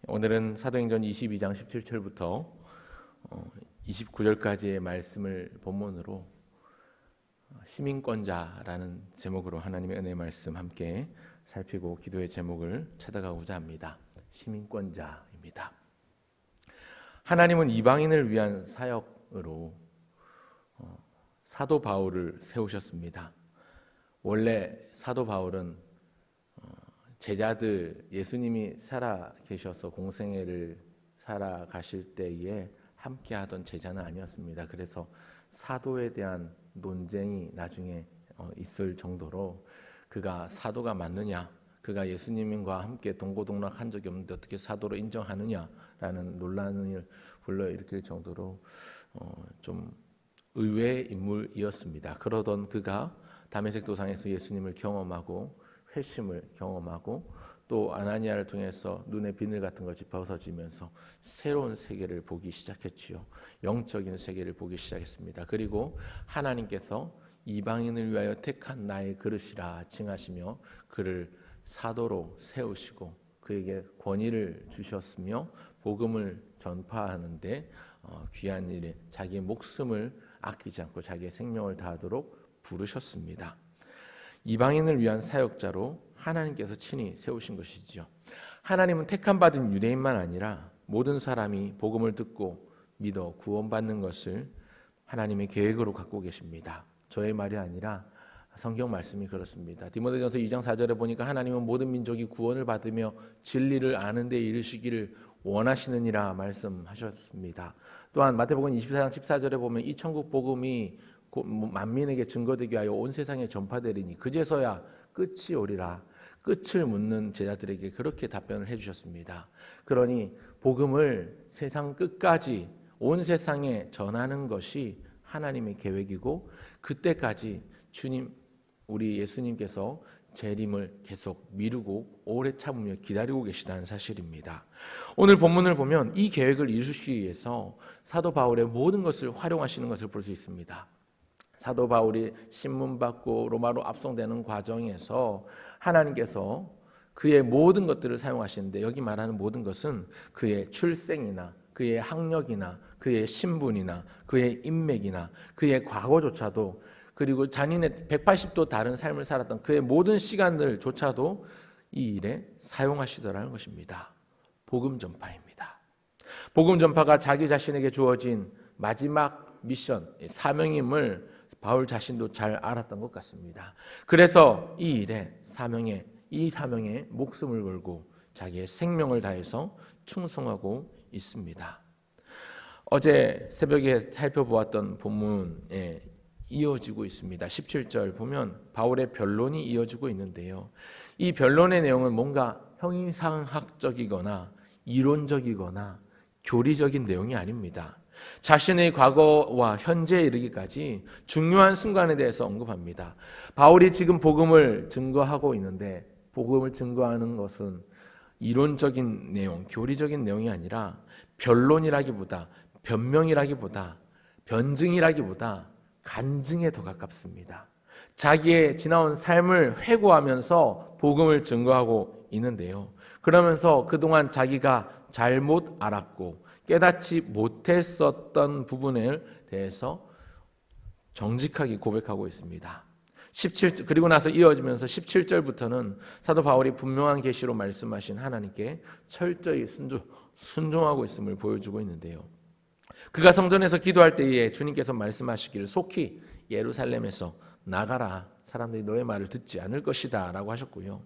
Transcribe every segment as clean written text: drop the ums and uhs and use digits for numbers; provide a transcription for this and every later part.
오늘은 사도행전 22장 17절부터 29절까지의 말씀을 본문으로 시민권자라는 제목으로 하나님의 은혜의 말씀 함께 살피고 기도의 제목을 찾아가고자 합니다. 시민권자입니다. 하나님은 이방인을 위한 사역으로 사도 바울을 세우셨습니다. 원래 사도 바울은 제자들, 예수님이 살아 계셔서 공생애를 살아가실 때에 함께 하던 제자는 아니었습니다. 그래서 사도에 대한 논쟁이 나중에 있을 정도로 그가 사도가 맞느냐, 그가 예수님과 함께 동고동락한 적이 없는데 어떻게 사도로 인정하느냐라는 논란을 불러일으킬 정도로 좀 의외의 인물이었습니다. 그러던 그가 다메섹 도상에서 예수님을 경험하고 회심을 경험하고 또 아나니아를 통해서 눈에 비늘 같은 것이 벗어지면서 새로운 세계를 보기 시작했지요. 영적인 세계를 보기 시작했습니다. 그리고 하나님께서 이방인을 위하여 택한 나의 그릇이라 칭하시며 그를 사도로 세우시고 그에게 권위를 주셨으며 복음을 전파하는데 귀한 일에 자기의 목숨을 아끼지 않고 자기의 생명을 다하도록 부르셨습니다. 이방인을 위한 사역자로 하나님께서 친히 세우신 것이지요. 하나님은 택함 받은 유대인만 아니라 모든 사람이 복음을 듣고 믿어 구원받는 것을 하나님의 계획으로 갖고 계십니다. 저의 말이 아니라 성경 말씀이 그렇습니다. 디모데전서 2장 4절에 보니까 하나님은 모든 민족이 구원을 받으며 진리를 아는 데 이르시기를 원하시느니라 말씀하셨습니다. 또한 마태복음 24장 14절에 보면 이 천국 복음이 만민에게 증거되게 하여 온 세상에 전파되리니 그제서야 끝이 오리라. 끝을 묻는 제자들에게 그렇게 답변을 해주셨습니다. 그러니 복음을 세상 끝까지 온 세상에 전하는 것이 하나님의 계획이고 그때까지 주님, 우리 예수님께서 재림을 계속 미루고 오래 참으며 기다리고 계시다는 사실입니다. 오늘 본문을 보면 이 계획을 이루시기 위해서 사도 바울의 모든 것을 활용하시는 것을 볼 수 있습니다. 사도 바울이 신문받고 로마로 압송되는 과정에서 하나님께서 그의 모든 것들을 사용하시는데 여기 말하는 모든 것은 그의 출생이나 그의 학력이나 그의 신분이나 그의 인맥이나 그의 과거조차도 그리고 잔인의 180도 다른 삶을 살았던 그의 모든 시간들조차도 이 일에 사용하시더라는 것입니다. 복음 전파입니다. 복음 전파가 자기 자신에게 주어진 마지막 미션, 사명임을 바울 자신도 잘 알았던 것 같습니다. 그래서 이 일에 이 사명에 목숨을 걸고 자기의 생명을 다해서 충성하고 있습니다. 어제 새벽에 살펴보았던 본문에 이어지고 있습니다. 17절 보면 바울의 변론이 이어지고 있는데요. 이 변론의 내용은 뭔가 형이상학적이거나 이론적이거나 교리적인 내용이 아닙니다. 자신의 과거와 현재에 이르기까지 중요한 순간에 대해서 언급합니다. 바울이 지금 복음을 증거하고 있는데 복음을 증거하는 것은 이론적인 내용, 교리적인 내용이 아니라 변론이라기보다 변명이라기보다 변증이라기보다 간증에 더 가깝습니다. 자기의 지나온 삶을 회고하면서 복음을 증거하고 있는데요. 그러면서 그동안 자기가 잘못 알았고 깨닫지 못했었던 부분에 대해서 정직하게 고백하고 있습니다. 그리고 나서 이어지면서 17절부터는 사도 바울이 분명한 계시로 말씀하신 하나님께 철저히 순종하고 있음을 보여주고 있는데요. 그가 성전에서 기도할 때에 주님께서 말씀하시기를 속히 예루살렘에서 나가라. 사람들이 너의 말을 듣지 않을 것이다 라고 하셨고요.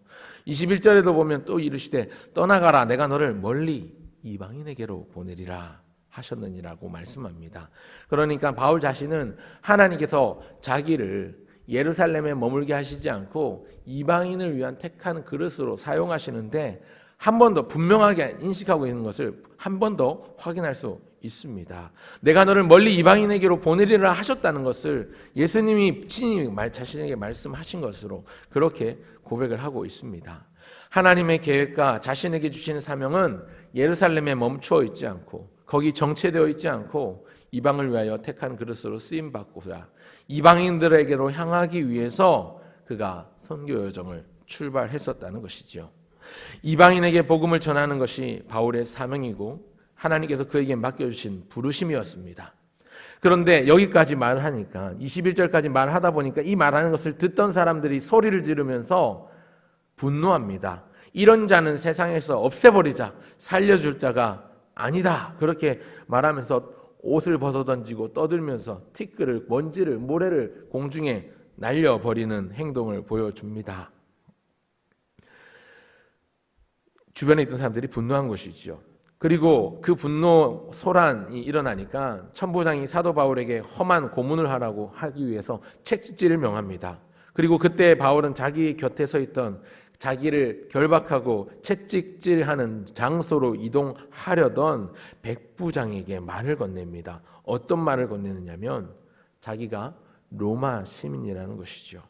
21절에도 보면 또 이르시되 떠나가라. 내가 너를 멀리 이방인에게로 보내리라 하셨느니라고 말씀합니다. 그러니까 바울 자신은 하나님께서 자기를 예루살렘에 머물게 하시지 않고 이방인을 위한 택한 그릇으로 사용하시는데 한 번 더 분명하게 인식하고 있는 것을 한 번 더 확인할 수 있습니다. 내가 너를 멀리 이방인에게로 보내리라 하셨다는 것을 예수님이 친히 자신에게 말씀하신 것으로 그렇게 고백을 하고 있습니다. 하나님의 계획과 자신에게 주시는 사명은 예루살렘에 멈추어 있지 않고 거기 정체되어 있지 않고 이방을 위하여 택한 그릇으로 쓰임받고자 이방인들에게로 향하기 위해서 그가 선교 여정을 출발했었다는 것이죠. 이방인에게 복음을 전하는 것이 바울의 사명이고 하나님께서 그에게 맡겨주신 부르심이었습니다. 그런데 여기까지 말하니까 21절까지 말하다 보니까 이 말하는 것을 듣던 사람들이 소리를 지르면서 분노합니다. 이런 자는 세상에서 없애버리자, 살려줄 자가 아니다. 그렇게 말하면서 옷을 벗어던지고 떠들면서 티끌을, 먼지를, 모래를 공중에 날려버리는 행동을 보여줍니다. 주변에 있던 사람들이 분노한 것이죠. 그리고 그 분노 소란이 일어나니까 천부장이 사도 바울에게 험한 고문을 하기 위해서 채찍질을 명합니다. 그리고 그때 바울은 자기 곁에 서 있던 자기를 결박하고 채찍질하는 장소로 이동하려던 백부장에게 말을 건넵니다. 어떤 말을 건네느냐면 자기가 로마 시민이라는 것이죠.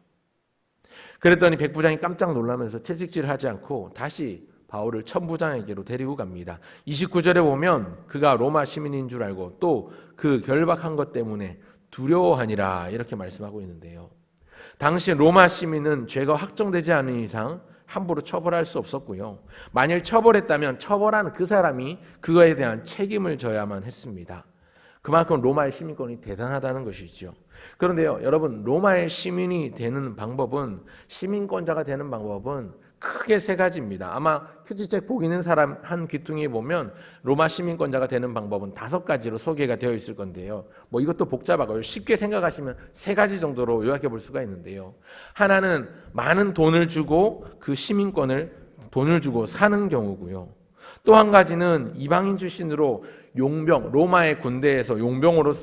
그랬더니 백부장이 깜짝 놀라면서 채찍질을 하지 않고 다시 바울을 천부장에게로 데리고 갑니다. 29절에 보면 그가 로마 시민인 줄 알고 또 그 결박한 것 때문에 두려워하니라 이렇게 말씀하고 있는데요. 당시 로마 시민은 죄가 확정되지 않은 이상 함부로 처벌할 수 없었고요. 만일 처벌했다면 처벌한 그 사람이 그거에 대한 책임을 져야만 했습니다. 그만큼 로마의 시민권이 대단하다는 것이죠. 그런데요, 여러분, 로마의 시민이 되는 방법은, 시민권자가 되는 방법은 크게 세 가지입니다. 아마 큐티책 보고 있는 사람 한 귀퉁이에 보면 로마 시민권자가 되는 방법은 5가지로 소개가 되어 있을 건데요. 이것도 복잡하고요. 쉽게 생각하시면 3가지 정도로 요약해 볼 수가 있는데요. 하나는 많은 돈을 주고 그 시민권을 돈을 주고 사는 경우고요. 또 한 가지는 이방인 출신으로 용병, 로마의 군대에서 용병으로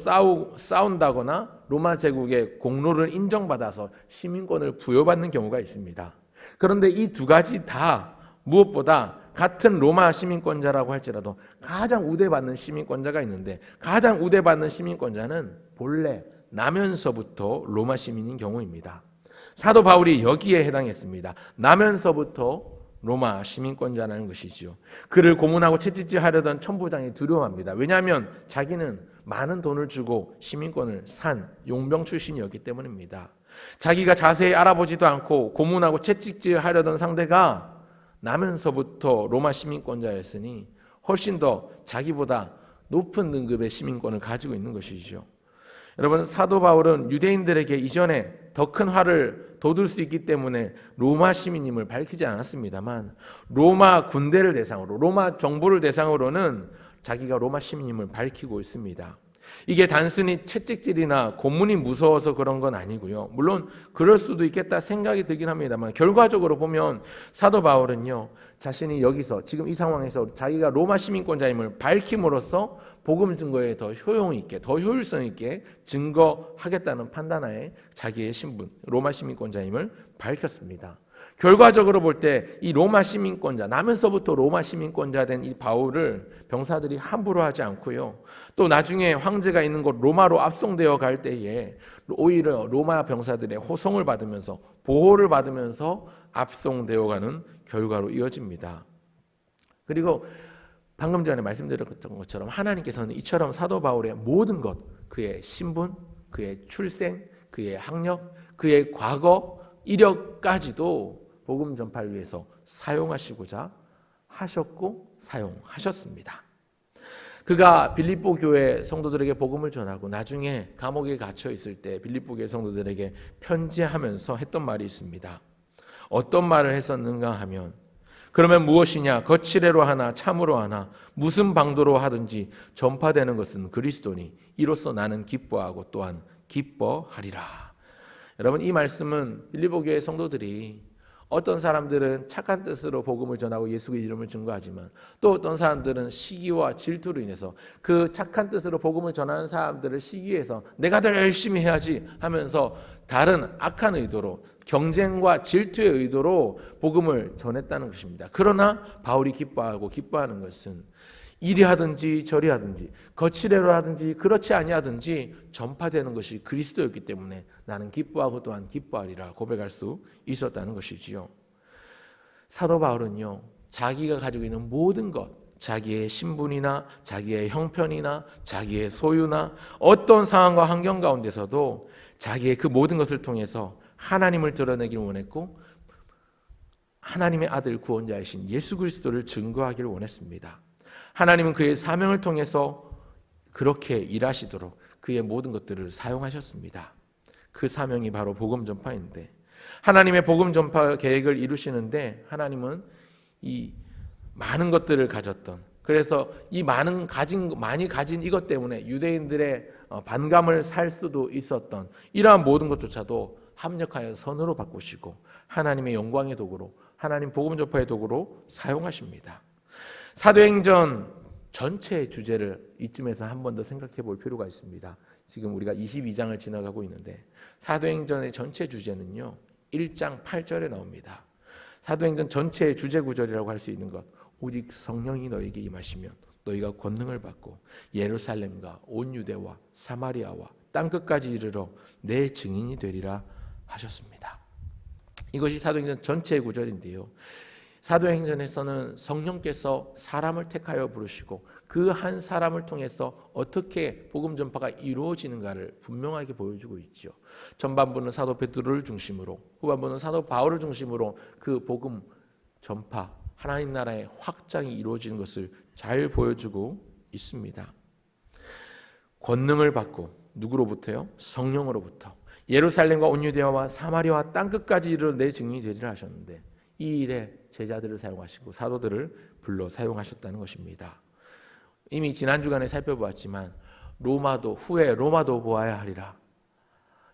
싸운다거나 로마 제국의 공로를 인정받아서 시민권을 부여받는 경우가 있습니다. 그런데 이 2가지 다 무엇보다 같은 로마 시민권자라고 할지라도 가장 우대받는 시민권자가 있는데, 가장 우대받는 시민권자는 본래 나면서부터 로마 시민인 경우입니다. 사도 바울이 여기에 해당했습니다. 나면서부터 로마 시민권자라는 것이죠. 그를 고문하고 채찍질하려던 천부장이 두려워합니다. 왜냐하면 자기는 많은 돈을 주고 시민권을 산 용병 출신이었기 때문입니다. 자기가 자세히 알아보지도 않고 고문하고 채찍질하려던 상대가 나면서부터 로마 시민권자였으니 훨씬 더 자기보다 높은 등급의 시민권을 가지고 있는 것이죠. 여러분, 사도 바울은 유대인들에게 이전에 더 큰 화를 돋을 수 있기 때문에 로마 시민임을 밝히지 않았습니다만, 로마 군대를 대상으로, 로마 정부를 대상으로는 자기가 로마 시민임을 밝히고 있습니다. 이게 단순히 채찍질이나 고문이 무서워서 그런 건 아니고요. 물론 그럴 수도 있겠다 생각이 들긴 합니다만, 결과적으로 보면 사도 바울은요, 자신이 여기서 지금 이 상황에서 자기가 로마 시민권자임을 밝힘으로써 복음 증거에 더 효용 있게, 더 효율성 있게 증거하겠다는 판단하에 자기의 신분, 로마 시민권자임을 밝혔습니다. 결과적으로 볼 때 이 로마 시민권자, 나면서부터 로마 시민권자 된 이 바울을 병사들이 함부로 하지 않고요. 또 나중에 황제가 있는 곳 로마로 압송되어 갈 때에 오히려 로마 병사들의 호송을 받으면서, 보호를 받으면서 압송되어 가는 결과로 이어집니다. 그리고 방금 전에 말씀드렸던 것처럼 하나님께서는 이처럼 사도 바울의 모든 것, 그의 신분, 그의 출생, 그의 학력, 그의 과거, 이력까지도 복음 전파를 위해서 사용하시고자 하셨고 사용하셨습니다. 그가 빌립보 교회 성도들에게 복음을 전하고 나중에 감옥에 갇혀 있을 때 빌립보 교회 성도들에게 편지하면서 했던 말이 있습니다. 어떤 말을 했었는가 하면, 그러면 무엇이냐, 거칠애로 하나 참으로 하나 무슨 방도로 하든지 전파되는 것은 그리스도니 이로써 나는 기뻐하고 또한 기뻐하리라. 여러분, 이 말씀은 빌립보 교회 성도들이 어떤 사람들은 착한 뜻으로 복음을 전하고 예수의 이름을 증거하지만, 또 어떤 사람들은 시기와 질투로 인해서 그 착한 뜻으로 복음을 전하는 사람들을 시기해서 내가 더 열심히 해야지 하면서 다른 악한 의도로, 경쟁과 질투의 의도로 복음을 전했다는 것입니다. 그러나 바울이 기뻐하는 것은 이리 하든지 저리 하든지 거칠애로 하든지 그렇지 아니하든지 전파되는 것이 그리스도였기 때문에 나는 기뻐하고 또한 기뻐하리라 고백할 수 있었다는 것이지요. 사도 바울은요, 자기가 가지고 있는 모든 것, 자기의 신분이나 자기의 형편이나 자기의 소유나 어떤 상황과 환경 가운데서도 자기의 그 모든 것을 통해서 하나님을 드러내기를 원했고, 하나님의 아들 구원자이신 예수 그리스도를 증거하기를 원했습니다. 하나님은 그의 사명을 통해서 그렇게 일하시도록 그의 모든 것들을 사용하셨습니다. 그 사명이 바로 복음 전파인데, 하나님의 복음 전파 계획을 이루시는데 하나님은 이 많은 것들을 가졌던, 그래서 이 많이 가진 이것 때문에 유대인들의 반감을 살 수도 있었던 이러한 모든 것조차도 합력하여 선으로 바꾸시고 하나님의 영광의 도구로, 하나님 복음 전파의 도구로 사용하십니다. 사도행전 전체의 주제를 이쯤에서 한 번 더 생각해 볼 필요가 있습니다. 지금 우리가 22장을 지나가고 있는데 사도행전의 전체 주제는요 1장 8절에 나옵니다. 사도행전 전체의 주제 구절이라고 할 수 있는 것, 오직 성령이 너에게 임하시면 너희가 권능을 받고 예루살렘과 온 유대와 사마리아와 땅끝까지 이르러 내 증인이 되리라 하셨습니다. 이것이 사도행전 전체의 구절인데요, 사도행전에서는 성령께서 사람을 택하여 부르시고 그 한 사람을 통해서 어떻게 복음 전파가 이루어지는가를 분명하게 보여주고 있죠. 전반부는 사도 베드로를 중심으로, 후반부는 사도 바울을 중심으로 그 복음 전파, 하나님 나라의 확장이 이루어지는 것을 잘 보여주고 있습니다. 권능을 받고 누구로부터요? 성령으로부터 예루살렘과 온 유대와 사마리아와 땅끝까지 이르러 내 증인이 되리라 하셨는데, 이 일에 제자들을 사용하시고 사도들을 불러 사용하셨다는 것입니다. 이미 지난 주간에 살펴보았지만 후에 로마도 보아야 하리라.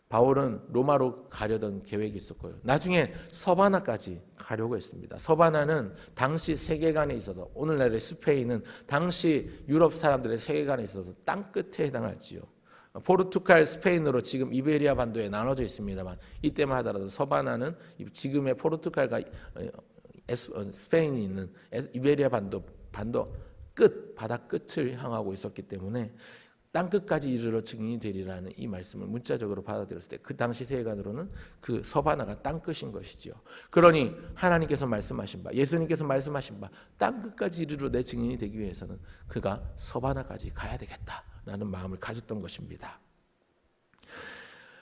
바울은 로마로 가려던 계획이 있었고요, 나중에 서바나까지 가려고 했습니다. 서바나는 당시 세계관에 있어서, 오늘날의 스페인은 당시 유럽 사람들의 세계관에 있어서 땅끝에 해당하지요. 포르투갈, 스페인으로 지금 이베리아 반도에 나눠져 있습니다만, 이때만 하더라도 서바나는 지금의 포르투갈과 스페인이 있는 이베리아 반도 끝, 바다 끝을 향하고 있었기 때문에 땅끝까지 이르러 증인이 되리라는 이 말씀을 문자적으로 받아들였을 때 그 당시 세계관으로는 그 서바나가 땅끝인 것이지요. 그러니 하나님께서 말씀하신 바, 예수님께서 말씀하신 바 땅끝까지 이르러 내 증인이 되기 위해서는 그가 서바나까지 가야 되겠다라는 마음을 가졌던 것입니다.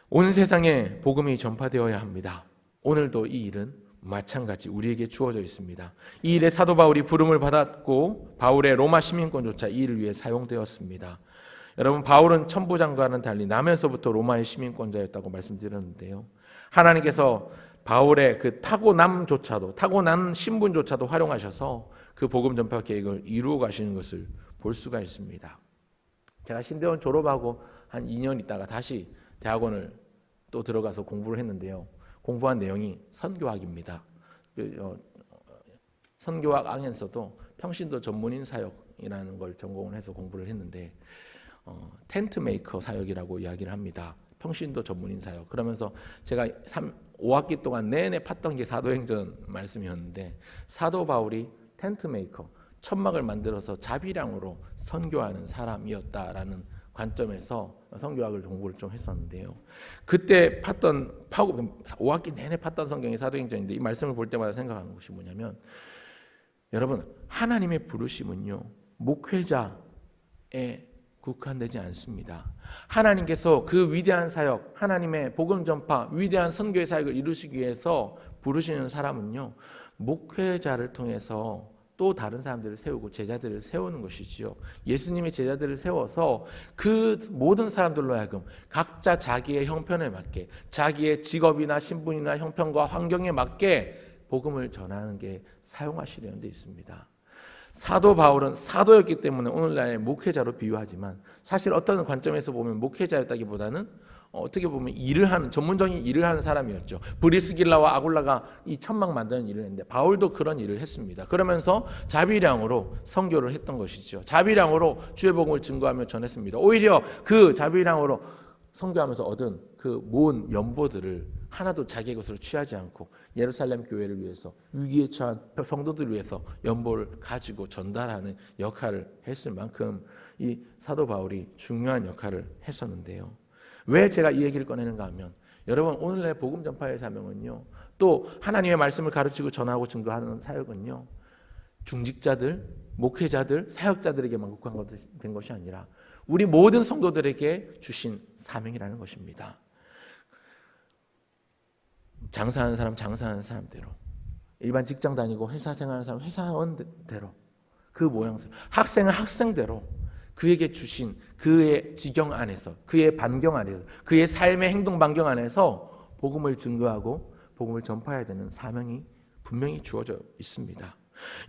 온 세상에 복음이 전파되어야 합니다. 오늘도 이 일은 마찬가지 우리에게 주어져 있습니다. 이 일에 사도 바울이 부름을 받았고 바울의 로마 시민권조차 이 일을 위해 사용되었습니다. 여러분, 바울은 천부장과는 달리 나면서부터 로마의 시민권자였다고 말씀드렸는데요, 하나님께서 바울의 그 타고난 신분조차도 활용하셔서 그 복음 전파 계획을 이루어 가시는 것을 볼 수가 있습니다. 제가 신대원 졸업하고 한 2년 있다가 다시 대학원을 또 들어가서 공부를 했는데요, 공부한 내용이 선교학입니다. 선교학 안에서도 평신도 전문인 사역이라는 걸 전공을 해서 공부를 했는데, 텐트 메이커 사역이라고 이야기를 합니다. 평신도 전문인 사역. 그러면서 제가 5학기 동안 내내 팠던 게 사도행전 말씀이었는데, 사도 바울이 텐트 메이커, 천막을 만들어서 자비량으로 선교하는 사람이었다라는 관점에서 선교학을 공부를 좀 했었는데요, 그때 5학기 내내 팠던 성경이 사도행전인데, 이 말씀을 볼 때마다 생각하는 것이 뭐냐면, 여러분, 하나님의 부르심은요 목회자에 국한되지 않습니다. 하나님께서 그 위대한 사역, 하나님의 복음 전파, 위대한 선교의 사역을 이루시기 위해서 부르시는 사람은요 목회자를 통해서 또 다른 사람들을 세우고 제자들을 세우는 것이지요. 예수님의 제자들을 세워서 그 모든 사람들로 하여금 각자 자기의 형편에 맞게, 자기의 직업이나 신분이나 형편과 환경에 맞게 복음을 전하는 게 사용하시려는 데 있습니다. 사도 바울은 사도였기 때문에 오늘날의 목회자로 비유하지만, 사실 어떤 관점에서 보면 목회자였다기보다는 어떻게 보면 전문적인 일을 하는 사람이었죠. 브리스길라와 아굴라가 이 천막 만드는 일을 했는데 바울도 그런 일을 했습니다. 그러면서 자비량으로 선교를 했던 것이죠. 자비량으로 주의 복음을 증거하며 전했습니다. 오히려 그 자비량으로 선교하면서 얻은 그 모은 연보들을 하나도 자기의 것으로 취하지 않고 예루살렘 교회를 위해서, 위기에 처한 성도들을 위해서 연보를 가지고 전달하는 역할을 했을 만큼 이 사도 바울이 중요한 역할을 했었는데요, 왜 제가 이 얘기를 꺼내는가 하면, 여러분, 오늘날 복음 전파의 사명은요, 또 하나님의 말씀을 가르치고 전하고 증거하는 사역은요, 중직자들, 목회자들, 사역자들에게만 국한된 것이 아니라 우리 모든 성도들에게 주신 사명이라는 것입니다. 장사하는 사람 장사하는 사람대로, 일반 직장 다니고 회사 생활하는 사람 회사원대로 그 모양새로, 학생은 학생대로 그에게 주신 그의 지경 안에서, 그의 반경 안에서, 그의 삶의 행동 반경 안에서 복음을 증거하고 복음을 전파해야 되는 사명이 분명히 주어져 있습니다.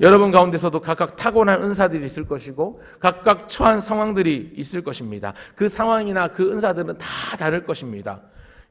여러분 가운데서도 각각 타고난 은사들이 있을 것이고 각각 처한 상황들이 있을 것입니다. 그 상황이나 그 은사들은 다 다를 것입니다.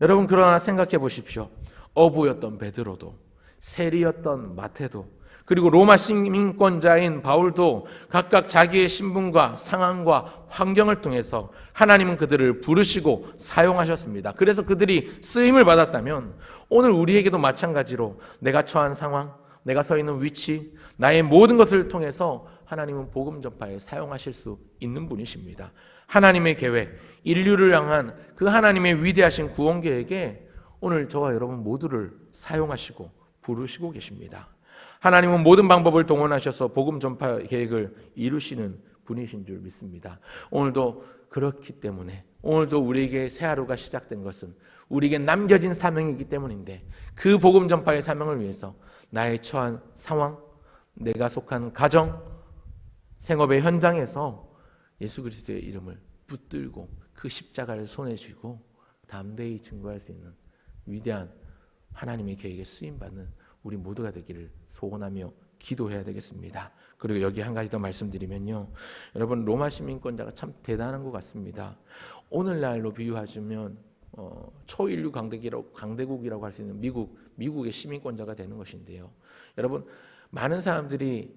여러분 그러나 생각해 보십시오. 어부였던 베드로도, 세리였던 마태도, 그리고 로마 시민권자인 바울도 각각 자기의 신분과 상황과 환경을 통해서 하나님은 그들을 부르시고 사용하셨습니다. 그래서 그들이 쓰임을 받았다면 오늘 우리에게도 마찬가지로 내가 처한 상황, 내가 서 있는 위치, 나의 모든 것을 통해서 하나님은 복음 전파에 사용하실 수 있는 분이십니다. 하나님의 계획, 인류를 향한 그 하나님의 위대하신 구원 계획에 오늘 저와 여러분 모두를 사용하시고 부르시고 계십니다. 하나님은 모든 방법을 동원하셔서 복음 전파 계획을 이루시는 분이신 줄 믿습니다. 오늘도 그렇기 때문에 오늘도 우리에게 새 하루가 시작된 것은 우리에게 남겨진 사명이기 때문인데 그 복음 전파의 사명을 위해서 나의 처한 상황, 내가 속한 가정, 생업의 현장에서 예수 그리스도의 이름을 붙들고 그 십자가를 손에 쥐고 담대히 증거할 수 있는 위대한 하나님의 계획에 쓰임받는 우리 모두가 되기를 소원하며 기도해야 되겠습니다. 그리고 여기 한 가지 더 말씀드리면요, 여러분 로마 시민권자가 참 대단한 것 같습니다. 오늘날로 비유하자면 초인류 강대국이라고 할 수 있는 미국의 시민권자가 되는 것인데요. 여러분 많은 사람들이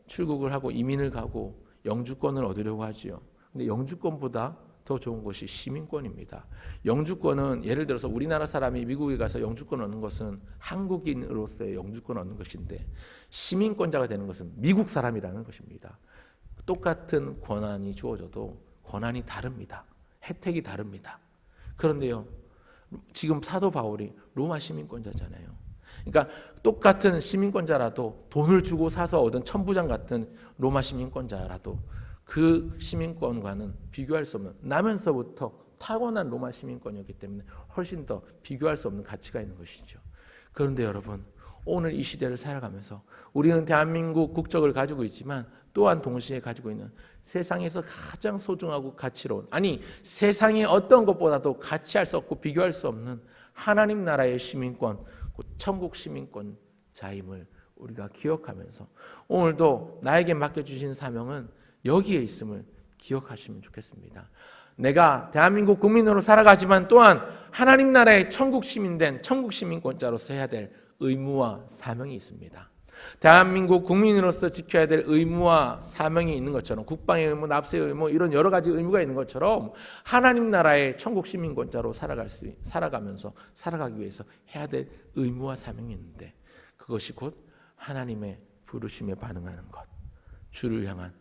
출국을 하고 이민을 가고 영주권을 얻으려고 하지요. 근데 영주권보다 더 좋은 것이 시민권입니다. 영주권은 예를 들어서 우리나라 사람이 미국에 가서 영주권 얻는 것은 한국인으로서의 영주권 얻는 것인데 시민권자가 되는 것은 미국 사람이라는 것입니다. 똑같은 권한이 주어져도 권한이 다릅니다. 혜택이 다릅니다. 그런데요, 지금 사도 바울이 로마 시민권자잖아요. 그러니까 똑같은 시민권자라도 돈을 주고 사서 얻은 천부장 같은 로마 시민권자라도 그 시민권과는 비교할 수 없는, 나면서부터 타고난 로마 시민권이었기 때문에 훨씬 더 비교할 수 없는 가치가 있는 것이죠. 그런데 여러분 오늘 이 시대를 살아가면서 우리는 대한민국 국적을 가지고 있지만 또한 동시에 가지고 있는 세상에서 가장 소중하고 가치로운, 아니 세상의 어떤 것보다도 가치할 수 없고 비교할 수 없는 하나님 나라의 시민권, 곧 천국 시민권자임을 우리가 기억하면서 오늘도 나에게 맡겨주신 사명은 여기에 있음을 기억하시면 좋겠습니다. 내가 대한민국 국민으로 살아가지만 또한 하나님 나라의 천국 시민된 천국 시민권자로서 해야 될 의무와 사명이 있습니다. 대한민국 국민으로서 지켜야 될 의무와 사명이 있는 것처럼 국방의 의무, 납세의 의무 이런 여러 가지 의무가 있는 것처럼 하나님 나라의 천국 시민권자로 살아가면서 살아가기 위해서 해야 될 의무와 사명이 있는데 그것이 곧 하나님의 부르심에 반응하는 것, 주를 향한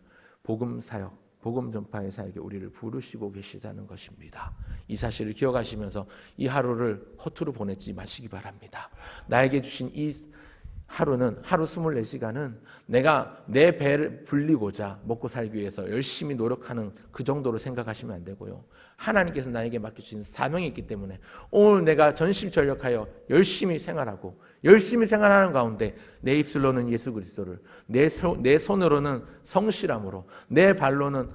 복음 사역, 복음 전파의 사역에 우리를 부르시고 계시다는 것입니다. 이 사실을 기억하시면서 이 하루를 허투루 보내지 마시기 바랍니다. 나에게 주신 이 하루는, 하루 24시간은 내가 내 배를 불리고자 먹고 살기 위해서 열심히 노력하는 그 정도로 생각하시면 안 되고요. 하나님께서 나에게 맡겨주신 사명이 있기 때문에 오늘 내가 전심전력하여 열심히 생활하고 열심히 생활하는 가운데 내 입술로는 예수 그리스도를, 내 손으로는 성실함으로, 내 발로는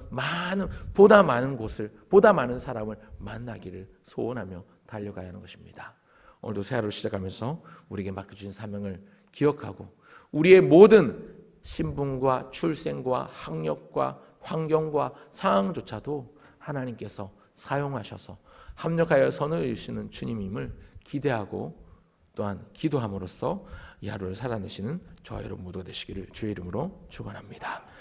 보다 많은 곳을, 보다 많은 사람을 만나기를 소원하며 달려가야 하는 것입니다. 오늘도 새 하루를 시작하면서 우리에게 맡겨주신 사명을 기억하고 우리의 모든 신분과 출생과 학력과 환경과 상황조차도 하나님께서 사용하셔서 합력하여 선을 이루시는 주님임을 기대하고 또한 기도함으로써 이 하루를 살아내시는 저와 여러분 모두 되시기를 주의 이름으로 축원합니다.